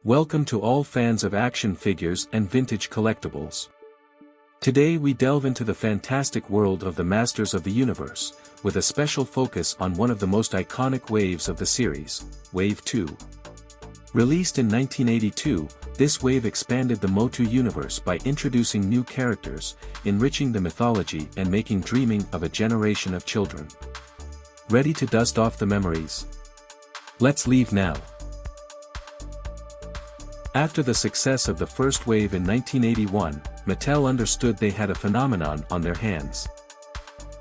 Welcome to all fans of action figures and vintage collectibles. Today we delve into the fantastic world of the Masters of the Universe, with a special focus on one of the most iconic waves of the series, Wave 2. Released in 1982, this wave expanded the Motu universe by introducing new characters, enriching the mythology and making dreaming of a generation of children. Ready to dust off the memories? Let's leave now. After the success of the first wave in 1981, Mattel understood they had a phenomenon on their hands.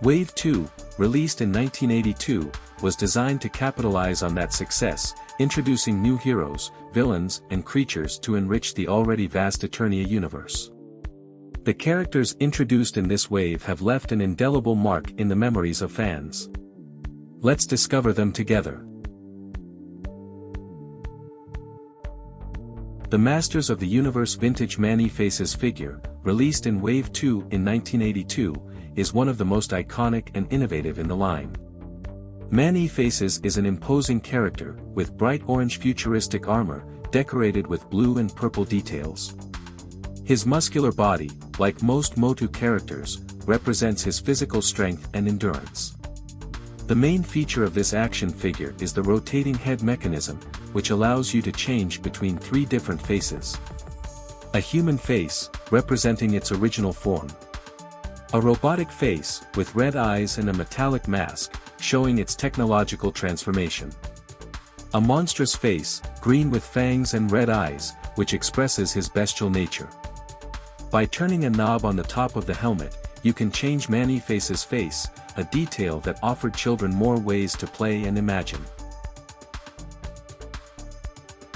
Wave 2, released in 1982, was designed to capitalize on that success, introducing new heroes, villains, and creatures to enrich the already vast Eternia universe. The characters introduced in this wave have left an indelible mark in the memories of fans. Let's discover them together. The Masters of the Universe Vintage Manny Faces figure, released in Wave 2 in 1982, is one of the most iconic and innovative in the line. Manny Faces is an imposing character, with bright orange futuristic armor, decorated with blue and purple details. His muscular body, like most Motu characters, represents his physical strength and endurance. The main feature of this action figure is the rotating head mechanism, which allows you to change between three different faces. A human face, representing its original form. A robotic face, with red eyes and a metallic mask, showing its technological transformation. A monstrous face, green with fangs and red eyes, which expresses his bestial nature. By turning a knob on the top of the helmet, you can change Manny Faces' face, a detail that offered children more ways to play and imagine.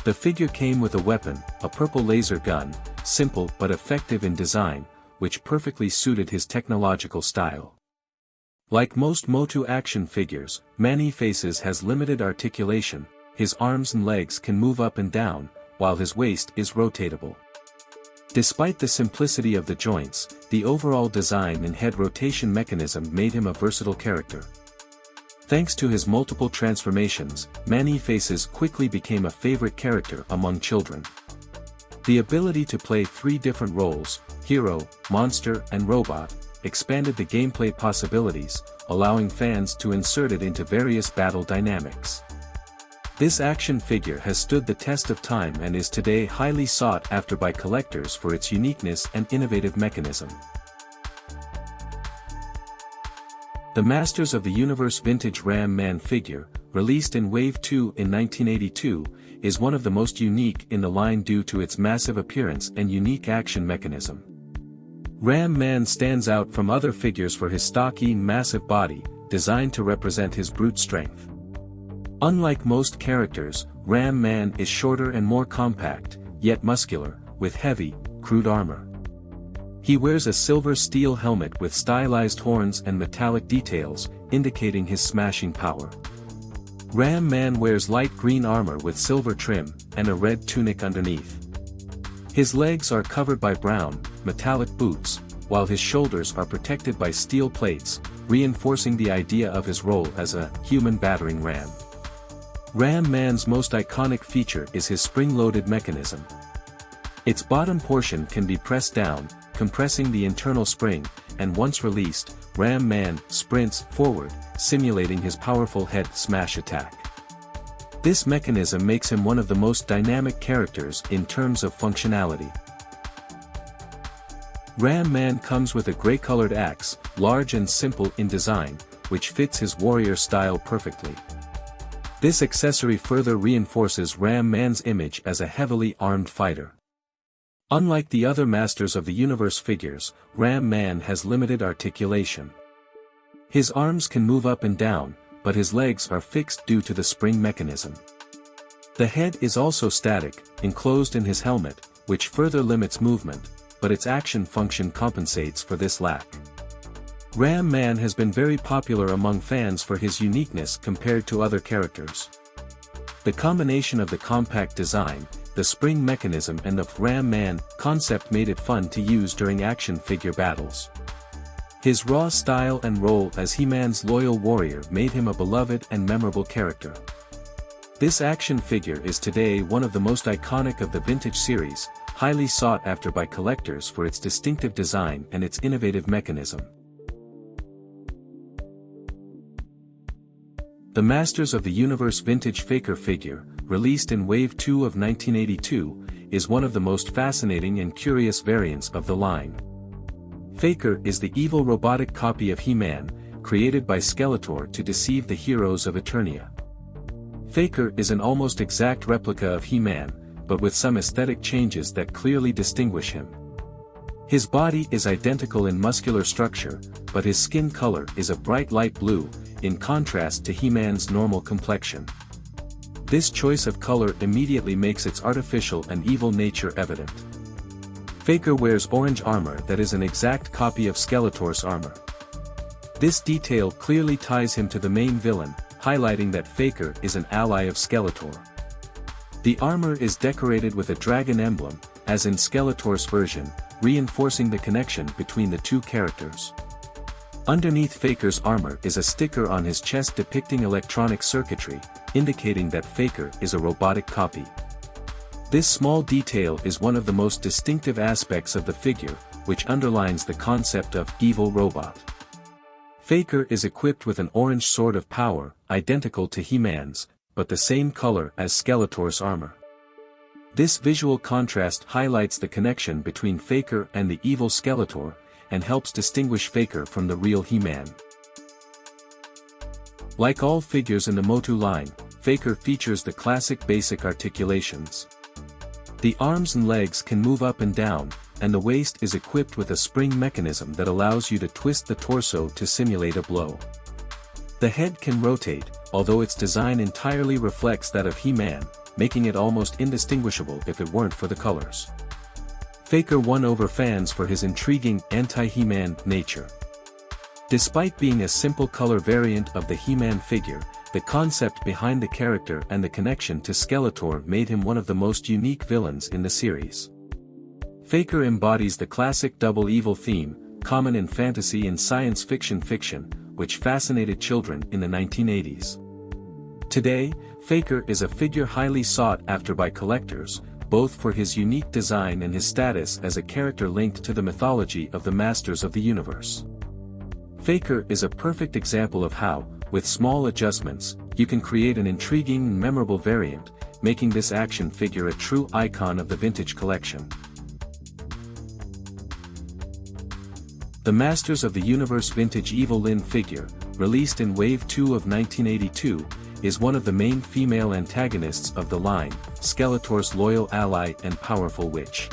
The figure came with a weapon, a purple laser gun, simple but effective in design, which perfectly suited his technological style. Like most Motu action figures, Manny Faces has limited articulation, his arms and legs can move up and down, while his waist is rotatable. Despite the simplicity of the joints, the overall design and head rotation mechanism made him a versatile character. Thanks to his multiple transformations, Manny Faces quickly became a favorite character among children. The ability to play three different roles, hero, monster, and robot, expanded the gameplay possibilities, allowing fans to insert it into various battle dynamics. This action figure has stood the test of time and is today highly sought after by collectors for its uniqueness and innovative mechanism. The Masters of the Universe Vintage Ramman figure, released in Wave 2 in 1982, is one of the most unique in the line due to its massive appearance and unique action mechanism. Ramman stands out from other figures for his stocky, massive body, designed to represent his brute strength. Unlike most characters, Ramman is shorter and more compact, yet muscular, with heavy, crude armor. He wears a silver steel helmet with stylized horns and metallic details, indicating his smashing power. Ramman wears light green armor with silver trim, and a red tunic underneath. His legs are covered by brown, metallic boots, while his shoulders are protected by steel plates, reinforcing the idea of his role as a human battering ram. Ramman's most iconic feature is his spring-loaded mechanism. Its bottom portion can be pressed down, compressing the internal spring, and once released, Ramman sprints forward, simulating his powerful head smash attack. This mechanism makes him one of the most dynamic characters in terms of functionality. Ramman comes with a gray-colored axe, large and simple in design, which fits his warrior style perfectly. This accessory further reinforces Ramman's image as a heavily armed fighter. Unlike the other Masters of the Universe figures, Ramman has limited articulation. His arms can move up and down, but his legs are fixed due to the spring mechanism. The head is also static, enclosed in his helmet, which further limits movement, but its action function compensates for this lack. Ramman has been very popular among fans for his uniqueness compared to other characters. The combination of the compact design, the spring mechanism and the Ramman concept made it fun to use during action figure battles. His raw style and role as He-Man's loyal warrior made him a beloved and memorable character. This action figure is today one of the most iconic of the vintage series, highly sought after by collectors for its distinctive design and its innovative mechanism. The Masters of the Universe Vintage Faker figure, released in Wave 2 of 1982, is one of the most fascinating and curious variants of the line. Faker is the evil robotic copy of He-Man, created by Skeletor to deceive the heroes of Eternia. Faker is an almost exact replica of He-Man, but with some aesthetic changes that clearly distinguish him. His body is identical in muscular structure, but his skin color is a bright light blue, in contrast to He-Man's normal complexion. This choice of color immediately makes its artificial and evil nature evident. Faker wears orange armor that is an exact copy of Skeletor's armor. This detail clearly ties him to the main villain, highlighting that Faker is an ally of Skeletor. The armor is decorated with a dragon emblem, as in Skeletor's version, reinforcing the connection between the two characters. Underneath Faker's armor is a sticker on his chest depicting electronic circuitry, indicating that Faker is a robotic copy. This small detail is one of the most distinctive aspects of the figure, which underlines the concept of evil robot. Faker is equipped with an orange sword of power, identical to He-Man's, but the same color as Skeletor's armor. This visual contrast highlights the connection between Faker and the evil Skeletor, and helps distinguish Faker from the real He-Man. Like all figures in the Motu line, Faker features the classic basic articulations. The arms and legs can move up and down, and the waist is equipped with a spring mechanism that allows you to twist the torso to simulate a blow. The head can rotate, although its design entirely reflects that of He-Man, making it almost indistinguishable if it weren't for the colors. Faker won over fans for his intriguing anti-He-Man nature. Despite being a simple color variant of the He-Man figure, the concept behind the character and the connection to Skeletor made him one of the most unique villains in the series. Faker embodies the classic double evil theme, common in fantasy and science fiction, which fascinated children in the 1980s. Today, Faker is a figure highly sought after by collectors, both for his unique design and his status as a character linked to the mythology of the Masters of the Universe. Faker is a perfect example of how, with small adjustments, you can create an intriguing and memorable variant, making this action figure a true icon of the vintage collection. The Masters of the Universe Vintage Evil Lyn figure, released in Wave 2 of 1982, is one of the main female antagonists of the line, Skeletor's loyal ally and powerful witch.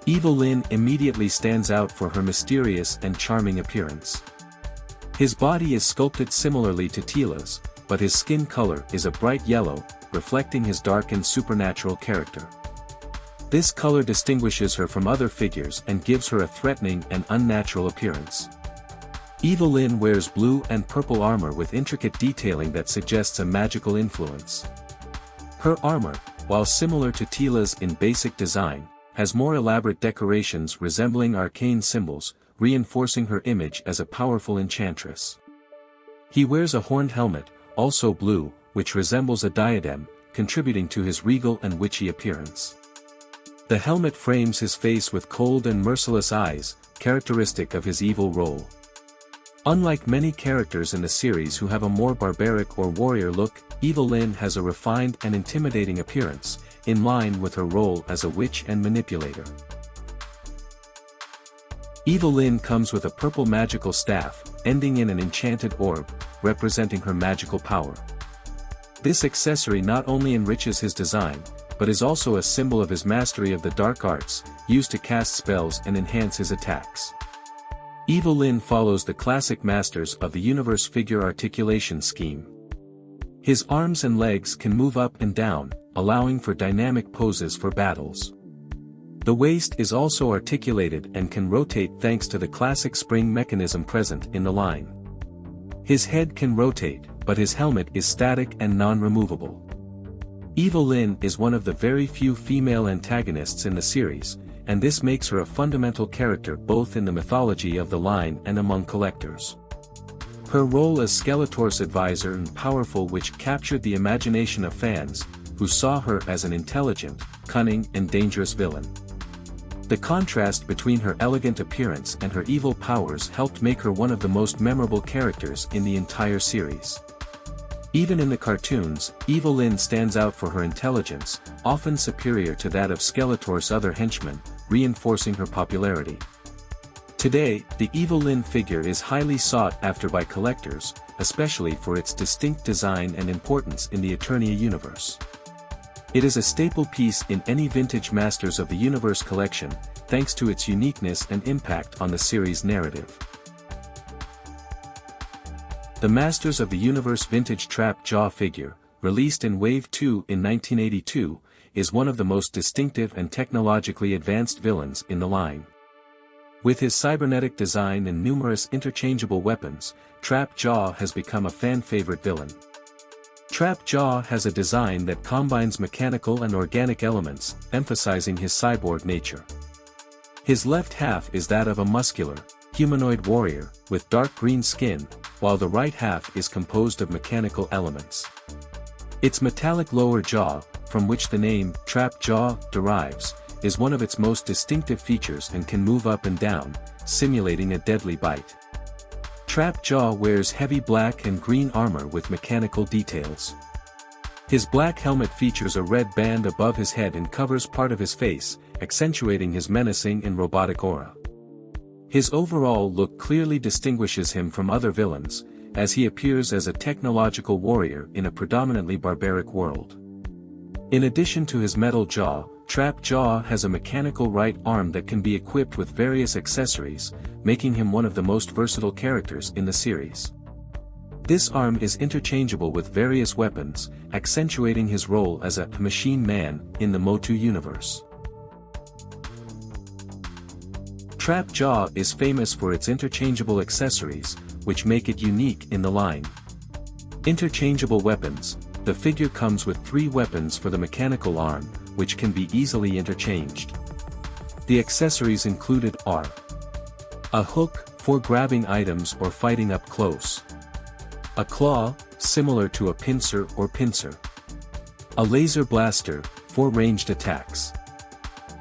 Evil Lyn immediately stands out for her mysterious and charming appearance. His body is sculpted similarly to Teela's, but his skin color is a bright yellow, reflecting his dark and supernatural character. This color distinguishes her from other figures and gives her a threatening and unnatural appearance. Evil Lyn wears blue and purple armor with intricate detailing that suggests a magical influence. Her armor, while similar to Teela's in basic design, has more elaborate decorations resembling arcane symbols, reinforcing her image as a powerful enchantress. He wears a horned helmet, also blue, which resembles a diadem, contributing to his regal and witchy appearance. The helmet frames his face with cold and merciless eyes, characteristic of his evil role. Unlike many characters in the series who have a more barbaric or warrior look, Evil Lyn has a refined and intimidating appearance, in line with her role as a witch and manipulator. Evil Lyn comes with a purple magical staff, ending in an enchanted orb, representing her magical power. This accessory not only enriches his design, but is also a symbol of his mastery of the dark arts, used to cast spells and enhance his attacks. Evil Lyn follows the classic Masters of the Universe figure articulation scheme. His arms and legs can move up and down, allowing for dynamic poses for battles. The waist is also articulated and can rotate thanks to the classic spring mechanism present in the line. His head can rotate, but his helmet is static and non-removable. Evil Lyn is one of the very few female antagonists in the series, and this makes her a fundamental character both in the mythology of the line and among collectors. Her role as Skeletor's advisor and powerful, which captured the imagination of fans, who saw her as an intelligent, cunning and dangerous villain. The contrast between her elegant appearance and her evil powers helped make her one of the most memorable characters in the entire series. Even in the cartoons, Evil Lyn stands out for her intelligence, often superior to that of Skeletor's other henchmen, reinforcing her popularity. Today, the Evil Lyn figure is highly sought after by collectors, especially for its distinct design and importance in the Eternia universe. It is a staple piece in any vintage Masters of the Universe collection, thanks to its uniqueness and impact on the series' narrative. The Masters of the Universe Vintage Trap Jaw figure, released in Wave 2 in 1982, is one of the most distinctive and technologically advanced villains in the line. With his cybernetic design and numerous interchangeable weapons, Trap Jaw has become a fan-favorite villain. Trap Jaw has a design that combines mechanical and organic elements, emphasizing his cyborg nature. His left half is that of a muscular, humanoid warrior, with dark green skin, while the right half is composed of mechanical elements. Its metallic lower jaw, from which the name Trap Jaw derives, is one of its most distinctive features and can move up and down, simulating a deadly bite. Trap Jaw wears heavy black and green armor with mechanical details. His black helmet features a red band above his head and covers part of his face, accentuating his menacing and robotic aura. His overall look clearly distinguishes him from other villains, as he appears as a technological warrior in a predominantly barbaric world. In addition to his metal jaw, Trap Jaw has a mechanical right arm that can be equipped with various accessories, making him one of the most versatile characters in the series. This arm is interchangeable with various weapons, accentuating his role as a machine man in the Motu universe. Trap Jaw is famous for its interchangeable accessories, which make it unique in the line. Interchangeable weapons. The figure comes with 3 weapons for the mechanical arm, which can be easily interchanged. The accessories included are a hook, for grabbing items or fighting up close. A claw, similar to a pincer or pincer. A laser blaster, for ranged attacks.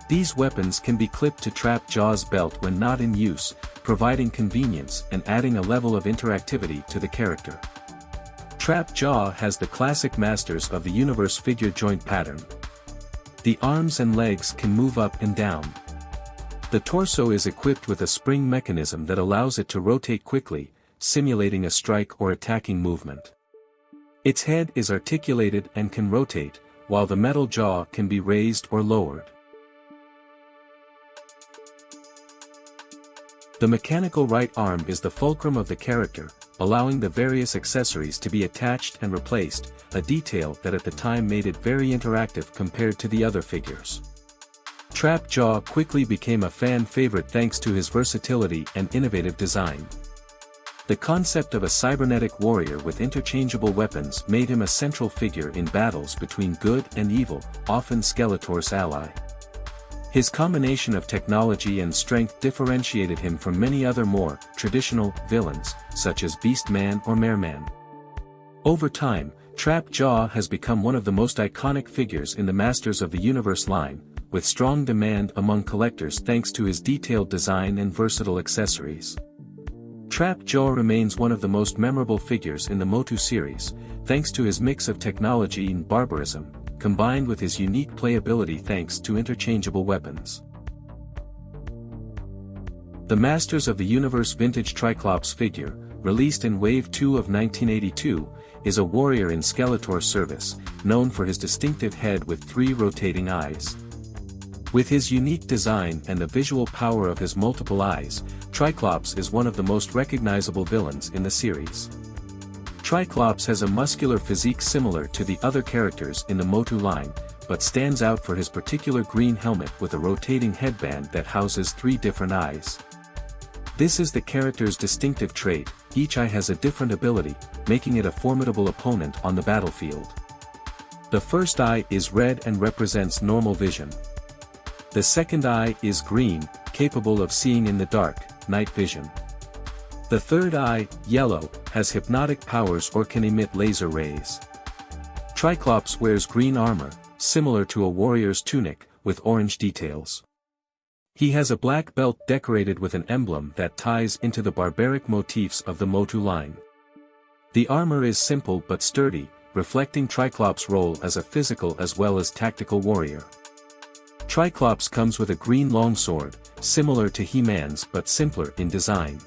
These weapons can be clipped to Trap Jaw's belt when not in use, providing convenience and adding a level of interactivity to the character. Trap Jaw has the classic Masters of the Universe figure joint pattern. The arms and legs can move up and down. The torso is equipped with a spring mechanism that allows it to rotate quickly, simulating a strike or attacking movement. Its head is articulated and can rotate, while the metal jaw can be raised or lowered. The mechanical right arm is the fulcrum of the character, allowing the various accessories to be attached and replaced, a detail that at the time made it very interactive compared to the other figures. Trap Jaw quickly became a fan favorite thanks to his versatility and innovative design. The concept of a cybernetic warrior with interchangeable weapons made him a central figure in battles between good and evil, often Skeletor's ally. His combination of technology and strength differentiated him from many other more traditional villains, such as Beastman or Mareman. Over time, Trap Jaw has become one of the most iconic figures in the Masters of the Universe line, with strong demand among collectors thanks to his detailed design and versatile accessories. Trap Jaw remains one of the most memorable figures in the Motu series, thanks to his mix of technology and barbarism, combined with his unique playability thanks to interchangeable weapons. The Masters of the Universe Vintage Triclops figure, released in Wave 2 of 1982, is a warrior in Skeletor's service, known for his distinctive head with 3 rotating eyes. With his unique design and the visual power of his multiple eyes, Triclops is one of the most recognizable villains in the series. Triclops has a muscular physique similar to the other characters in the Motu line, but stands out for his particular green helmet with a rotating headband that houses 3 different eyes. This is the character's distinctive trait. Each eye has a different ability, making it a formidable opponent on the battlefield. The first eye is red and represents normal vision. The second eye is green, capable of seeing in the dark, night vision. The third eye, yellow, has hypnotic powers or can emit laser rays. Triclops wears green armor, similar to a warrior's tunic, with orange details. He has a black belt decorated with an emblem that ties into the barbaric motifs of the Motu line. The armor is simple but sturdy, reflecting Triclops' role as a physical as well as tactical warrior. Triclops comes with a green longsword, similar to He-Man's but simpler in design.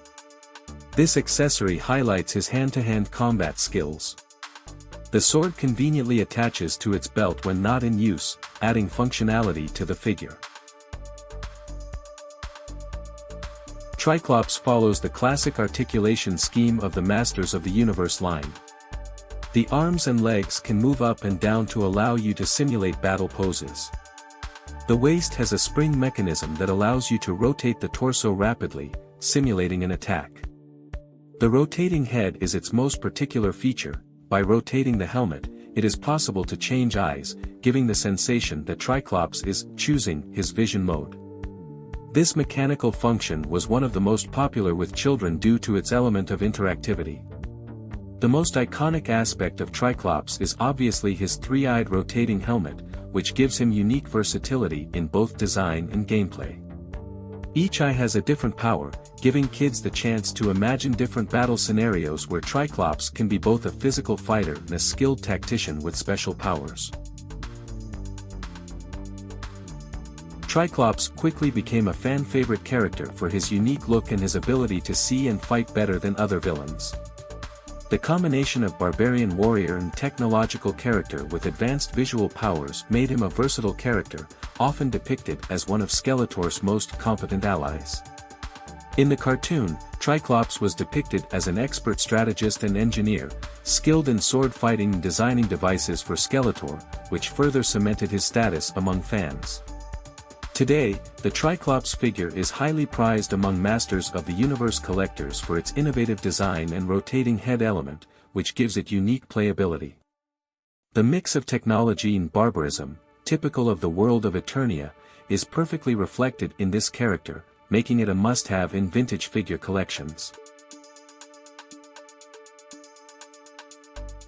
This accessory highlights his hand-to-hand combat skills. The sword conveniently attaches to its belt when not in use, adding functionality to the figure. Triclops follows the classic articulation scheme of the Masters of the Universe line. The arms and legs can move up and down to allow you to simulate battle poses. The waist has a spring mechanism that allows you to rotate the torso rapidly, simulating an attack. The rotating head is its most particular feature. By rotating the helmet, it is possible to change eyes, giving the sensation that Triclops is choosing his vision mode. This mechanical function was one of the most popular with children due to its element of interactivity. The most iconic aspect of Triclops is obviously his three-eyed rotating helmet, which gives him unique versatility in both design and gameplay. Each eye has a different power, giving kids the chance to imagine different battle scenarios where Triclops can be both a physical fighter and a skilled tactician with special powers. Triclops quickly became a fan-favorite character for his unique look and his ability to see and fight better than other villains. The combination of barbarian warrior and technological character with advanced visual powers made him a versatile character, often depicted as one of Skeletor's most competent allies. In the cartoon, Triclops was depicted as an expert strategist and engineer, skilled in sword fighting and designing devices for Skeletor, which further cemented his status among fans. Today, the Triclops figure is highly prized among Masters of the Universe collectors for its innovative design and rotating head element, which gives it unique playability. The mix of technology and barbarism, typical of the world of Eternia, is perfectly reflected in this character, making it a must-have in vintage figure collections.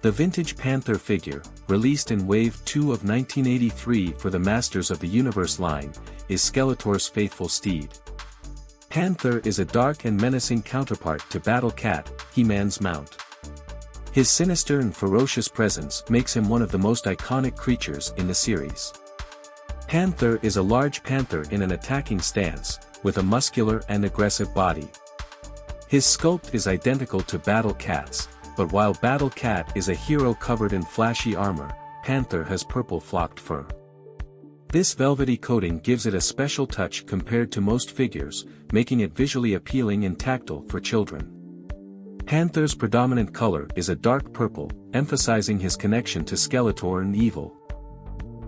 The vintage Panther figure, released in Wave 2 of 1983 for the Masters of the Universe line, is Skeletor's faithful steed. Panther is a dark and menacing counterpart to Battle Cat, He-Man's mount. His sinister and ferocious presence makes him one of the most iconic creatures in the series. Panther is a large panther in an attacking stance, with a muscular and aggressive body. His sculpt is identical to Battle Cat's, but while Battle Cat is a hero covered in flashy armor, Panther has purple flocked fur. This velvety coating gives it a special touch compared to most figures, making it visually appealing and tactile for children. Panther's predominant color is a dark purple, emphasizing his connection to Skeletor and evil.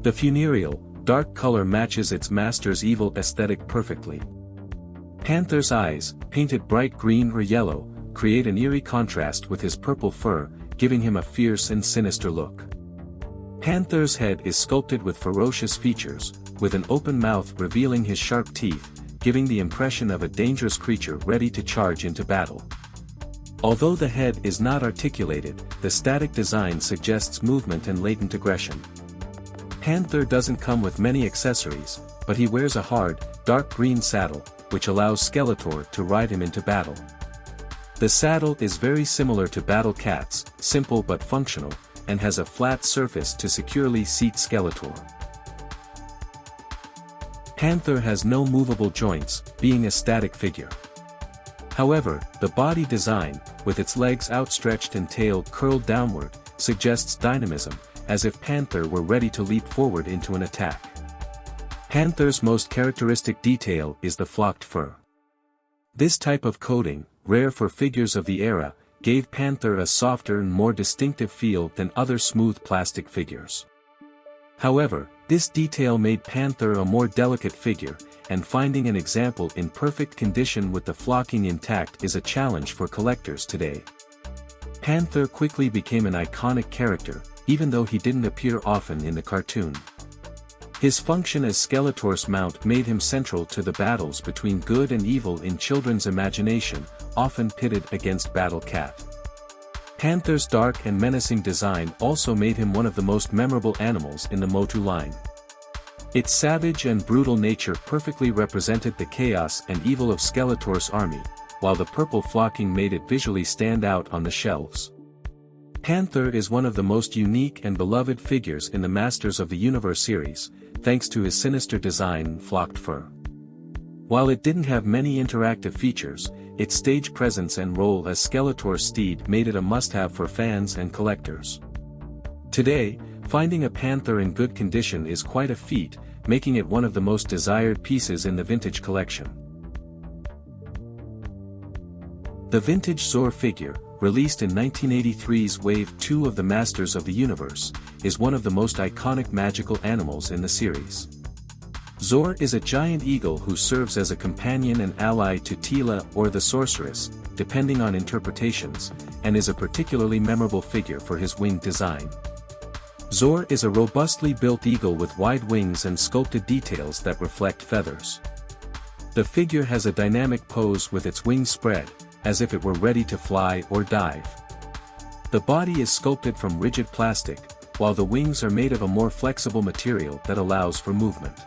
The funereal, dark color matches its master's evil aesthetic perfectly. Panther's eyes, painted bright green or yellow, create an eerie contrast with his purple fur, giving him a fierce and sinister look. Panther's head is sculpted with ferocious features, with an open mouth revealing his sharp teeth, giving the impression of a dangerous creature ready to charge into battle. Although the head is not articulated, the static design suggests movement and latent aggression. Panther doesn't come with many accessories, but he wears a hard, dark green saddle, which allows Skeletor to ride him into battle. The saddle is very similar to Battle Cat's, simple but functional, and has a flat surface to securely seat Skeletor. Panther has no movable joints, being a static figure. However, the body design, with its legs outstretched and tail curled downward, suggests dynamism, as if Panther were ready to leap forward into an attack. Panther's most characteristic detail is the flocked fur. This type of coating, rare for figures of the era, gave Panther a softer and more distinctive feel than other smooth plastic figures. However, this detail made Panther a more delicate figure, and finding an example in perfect condition with the flocking intact is a challenge for collectors today. Panther quickly became an iconic character, even though he didn't appear often in the cartoon. His function as Skeletor's mount made him central to the battles between good and evil in children's imagination, often pitted against Battle Cat. Panther's dark and menacing design also made him one of the most memorable animals in the Motu line. Its savage and brutal nature perfectly represented the chaos and evil of Skeletor's army, while the purple flocking made it visually stand out on the shelves. Panther is one of the most unique and beloved figures in the Masters of the Universe series, thanks to his sinister design and flocked fur. While it didn't have many interactive features, its stage presence and role as Skeletor's steed made it a must-have for fans and collectors. Today, finding a Panther in good condition is quite a feat, making it one of the most desired pieces in the vintage collection. The vintage Zor figure, released in 1983's Wave 2 of the Masters of the Universe, is one of the most iconic magical animals in the series. Zor is a giant eagle who serves as a companion and ally to Tila or the sorceress, depending on interpretations, and is a particularly memorable figure for his wing design. Zor is a robustly built eagle with wide wings and sculpted details that reflect feathers. The figure has a dynamic pose with its wings spread, as if it were ready to fly or dive. The body is sculpted from rigid plastic, while the wings are made of a more flexible material that allows for movement.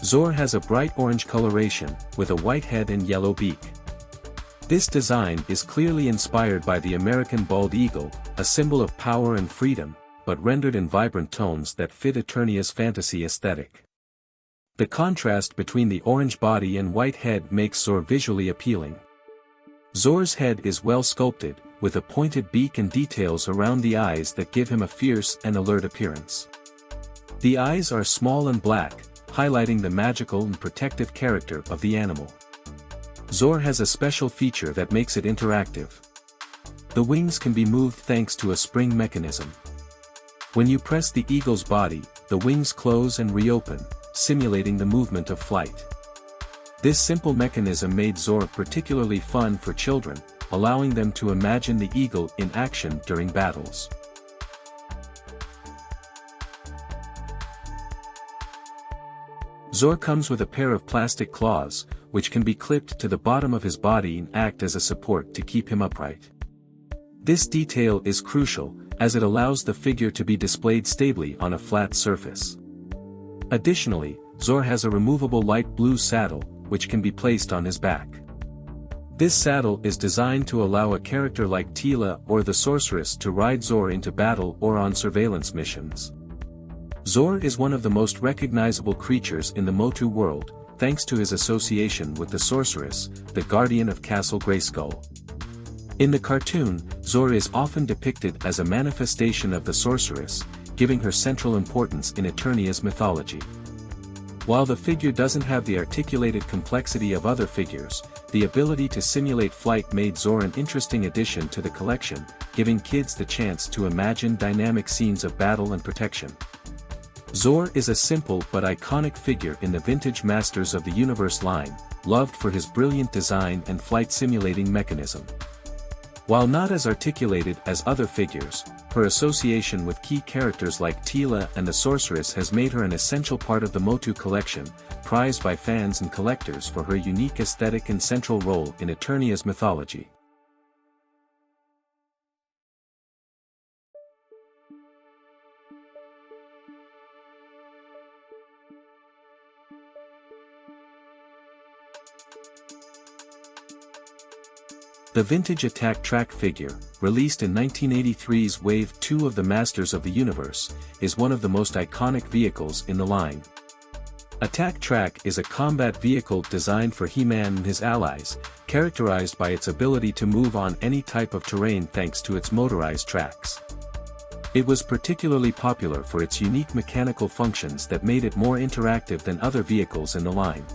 Zor has a bright orange coloration, with a white head and yellow beak. This design is clearly inspired by the American bald eagle, a symbol of power and freedom, but rendered in vibrant tones that fit Eternia's fantasy aesthetic. The contrast between the orange body and white head makes Zor visually appealing. Zor's head is well sculpted, with a pointed beak and details around the eyes that give him a fierce and alert appearance. The eyes are small and black, highlighting the magical and protective character of the animal. Zor has a special feature that makes it interactive. The wings can be moved thanks to a spring mechanism. When you press the eagle's body, the wings close and reopen, simulating the movement of flight. This simple mechanism made Zor particularly fun for children, allowing them to imagine the eagle in action during battles. Zor comes with a pair of plastic claws, which can be clipped to the bottom of his body and act as a support to keep him upright. This detail is crucial, as it allows the figure to be displayed stably on a flat surface. Additionally, Zor has a removable light blue saddle, which can be placed on his back. This saddle is designed to allow a character like Tila or the sorceress to ride Zor into battle or on surveillance missions. Zor is one of the most recognizable creatures in the Motu world, thanks to his association with the sorceress, the guardian of Castle Grayskull. In the cartoon, Zor is often depicted as a manifestation of the sorceress, giving her central importance in Eternia's mythology. While the figure doesn't have the articulated complexity of other figures, the ability to simulate flight made Zor an interesting addition to the collection, giving kids the chance to imagine dynamic scenes of battle and protection. Zor is a simple but iconic figure in the vintage Masters of the Universe line, loved for his brilliant design and flight simulating mechanism. While not as articulated as other figures, her association with key characters like Tila and the Sorceress has made her an essential part of the Motu collection, prized by fans and collectors for her unique aesthetic and central role in Eternia's mythology. The vintage Attack Track figure, released in 1983's Wave 2 of the Masters of the Universe, is one of the most iconic vehicles in the line. Attack Track is a combat vehicle designed for He-Man and his allies, characterized by its ability to move on any type of terrain thanks to its motorized tracks. It was particularly popular for its unique mechanical functions that made it more interactive than other vehicles in the line.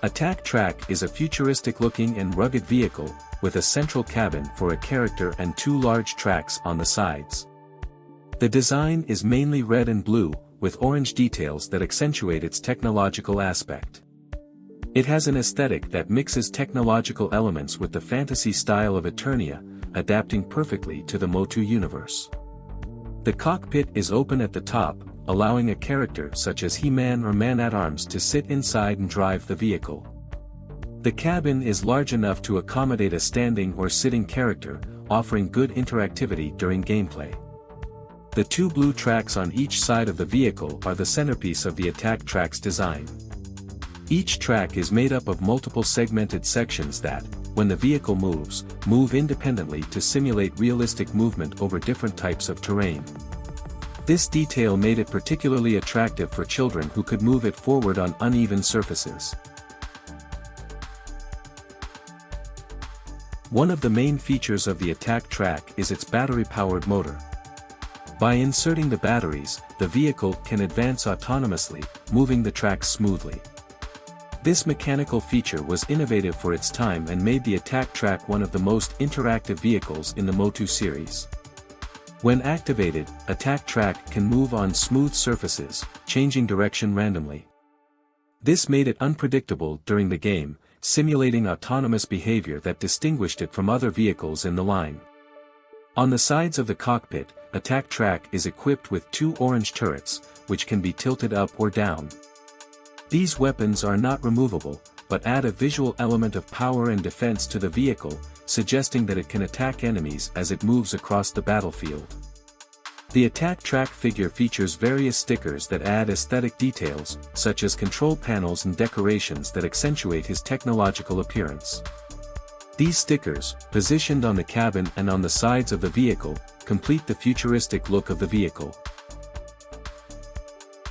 Attack Track is a futuristic-looking and rugged vehicle, with a central cabin for a character and two large tracks on the sides. The design is mainly red and blue, with orange details that accentuate its technological aspect. It has an aesthetic that mixes technological elements with the fantasy style of Eternia, adapting perfectly to the Motu universe. The cockpit is open at the top, allowing a character such as He-Man or Man-at-Arms to sit inside and drive the vehicle. The cabin is large enough to accommodate a standing or sitting character, offering good interactivity during gameplay. The two blue tracks on each side of the vehicle are the centerpiece of the attack track's design. Each track is made up of multiple segmented sections that, when the vehicle moves, move independently to simulate realistic movement over different types of terrain. This detail made it particularly attractive for children who could move it forward on uneven surfaces. One of the main features of the attack track is its battery-powered motor. By inserting the batteries, the vehicle can advance autonomously, moving the tracks smoothly. This mechanical feature was innovative for its time and made the attack track one of the most interactive vehicles in the Motu series. When activated, attack track can move on smooth surfaces, changing direction randomly. This made it unpredictable during the game, simulating autonomous behavior that distinguished it from other vehicles in the line. On the sides of the cockpit, attack track is equipped with two orange turrets, which can be tilted up or down. These weapons are not removable, but add a visual element of power and defense to the vehicle, suggesting that it can attack enemies as it moves across the battlefield. The attack track figure features various stickers that add aesthetic details, such as control panels and decorations that accentuate his technological appearance. These stickers, positioned on the cabin and on the sides of the vehicle, complete the futuristic look of the vehicle.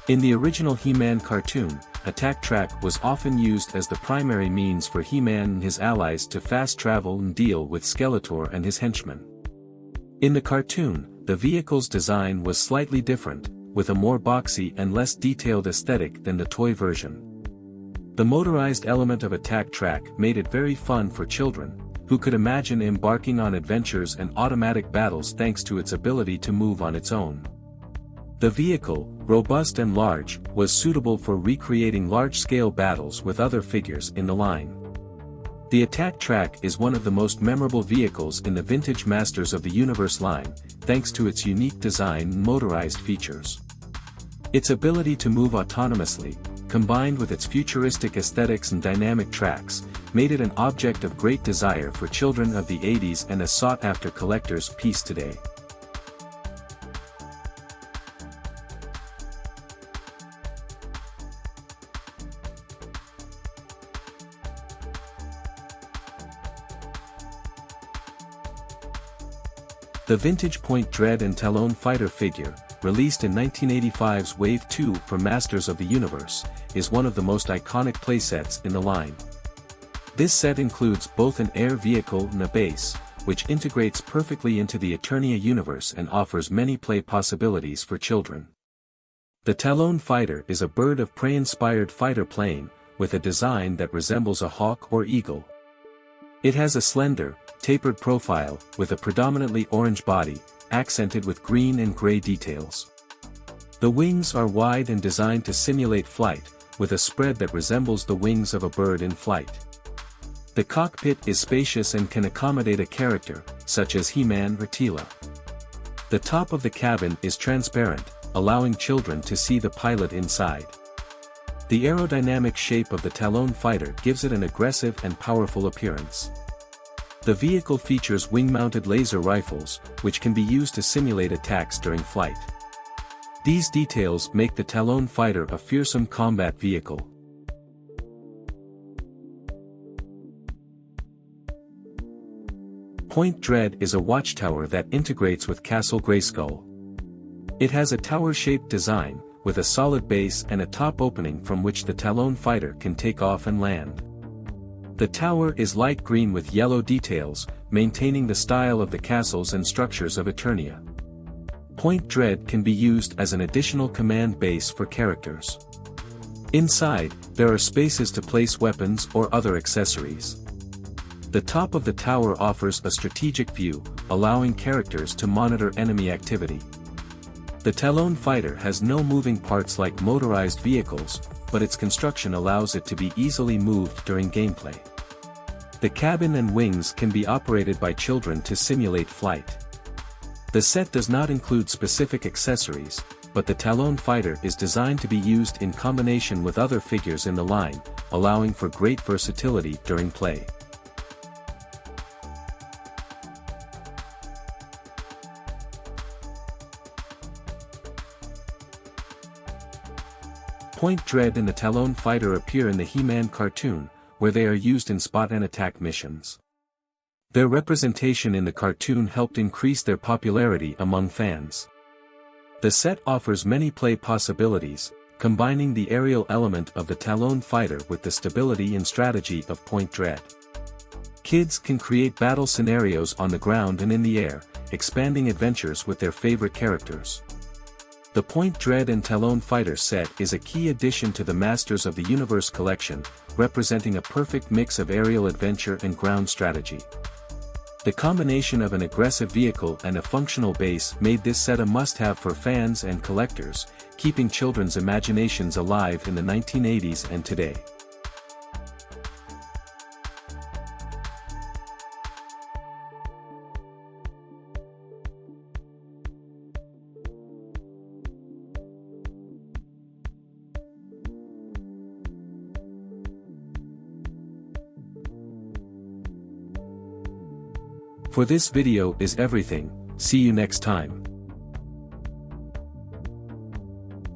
In the original He-Man cartoon, attack track was often used as the primary means for He-Man and his allies to fast travel and deal with Skeletor and his henchmen. In the cartoon, the vehicle's design was slightly different, with a more boxy and less detailed aesthetic than the toy version. The motorized element of attack track made it very fun for children, who could imagine embarking on adventures and automatic battles thanks to its ability to move on its own. The vehicle, robust and large, was suitable for recreating large-scale battles with other figures in the line. The attack track is one of the most memorable vehicles in the vintage Masters of the Universe line, thanks to its unique design and motorized features. Its ability to move autonomously, combined with its futuristic aesthetics and dynamic tracks, made it an object of great desire for children of the 80s and a sought-after collector's piece today. The vintage Point Dread and Talon Fighter figure, released in 1985's Wave 2 for Masters of the Universe, is one of the most iconic playsets in the line. This set includes both an air vehicle and a base, which integrates perfectly into the Eternia universe and offers many play possibilities for children. The Talon Fighter is a bird of prey-inspired fighter plane, with a design that resembles a hawk or eagle. It has a slender, tapered profile, with a predominantly orange body, accented with green and gray details. The wings are wide and designed to simulate flight, with a spread that resembles the wings of a bird in flight. The cockpit is spacious and can accommodate a character, such as He-Man or Teela. The top of the cabin is transparent, allowing children to see the pilot inside. The aerodynamic shape of the Talon Fighter gives it an aggressive and powerful appearance. The vehicle features wing-mounted laser rifles, which can be used to simulate attacks during flight. These details make the Talon Fighter a fearsome combat vehicle. Point Dread is a watchtower that integrates with Castle Grayskull. It has a tower-shaped design, with a solid base and a top opening from which the Talon Fighter can take off and land. The tower is light green with yellow details, maintaining the style of the castles and structures of Eternia. Point Dread can be used as an additional command base for characters. Inside, there are spaces to place weapons or other accessories. The top of the tower offers a strategic view, allowing characters to monitor enemy activity. The Talon Fighter has no moving parts like motorized vehicles, but its construction allows it to be easily moved during gameplay. The cabin and wings can be operated by children to simulate flight. The set does not include specific accessories, but the Talon Fighter is designed to be used in combination with other figures in the line, allowing for great versatility during play. Point Dread and the Talon Fighter appear in the He-Man cartoon, where they are used in spot and attack missions. Their representation in the cartoon helped increase their popularity among fans. The set offers many play possibilities, combining the aerial element of the Talon Fighter with the stability and strategy of Point Dread. Kids can create battle scenarios on the ground and in the air, expanding adventures with their favorite characters. The Point Dread and Talon Fighter set is a key addition to the Masters of the Universe collection, representing a perfect mix of aerial adventure and ground strategy. The combination of an aggressive vehicle and a functional base made this set a must-have for fans and collectors, keeping children's imaginations alive in the 1980s and today. For this video is everything, see you next time.